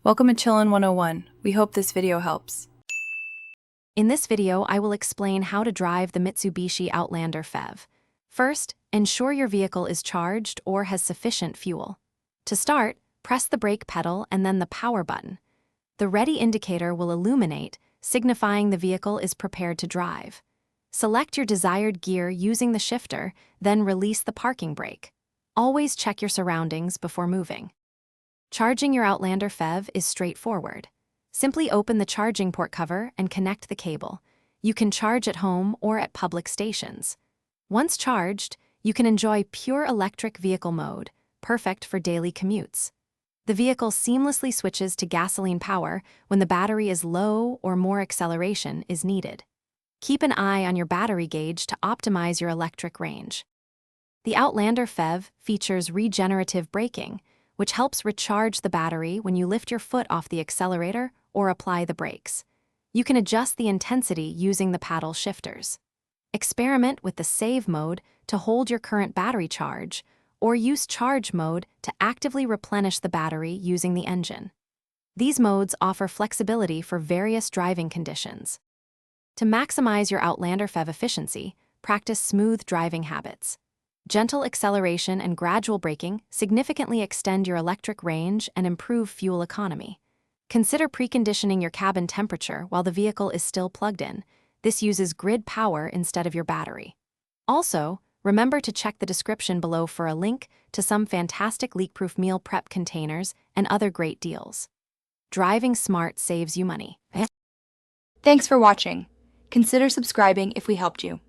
Welcome to Chillin' 101. We hope this video helps. In this video, I will explain how to drive the Mitsubishi Outlander PHEV. First, ensure your vehicle is charged or has sufficient fuel. To start, press the brake pedal and then the power button. The ready indicator will illuminate, signifying the vehicle is prepared to drive. Select your desired gear using the shifter, then release the parking brake. Always check your surroundings before moving. Charging your Outlander PHEV is straightforward. Simply open the charging port cover and connect the cable. You can charge at home or at public stations. Once charged, you can enjoy pure electric vehicle mode, perfect for daily commutes. The vehicle seamlessly switches to gasoline power when the battery is low or more acceleration is needed. Keep an eye on your battery gauge to optimize your electric range. The Outlander PHEV features regenerative braking, which helps recharge the battery when you lift your foot off the accelerator or apply the brakes. You can adjust the intensity using the paddle shifters. Experiment with the save mode to hold your current battery charge, or use charge mode to actively replenish the battery using the engine. These modes offer flexibility for various driving conditions. To maximize your Outlander PHEV efficiency, practice smooth driving habits. Gentle acceleration and gradual braking significantly extend your electric range and improve fuel economy. Consider preconditioning your cabin temperature while the vehicle is still plugged in. This uses grid power instead of your battery. Also, remember to check the description below for a link to some fantastic leak-proof meal prep containers and other great deals. Driving smart saves you money. Thanks for watching. Consider subscribing if we helped you.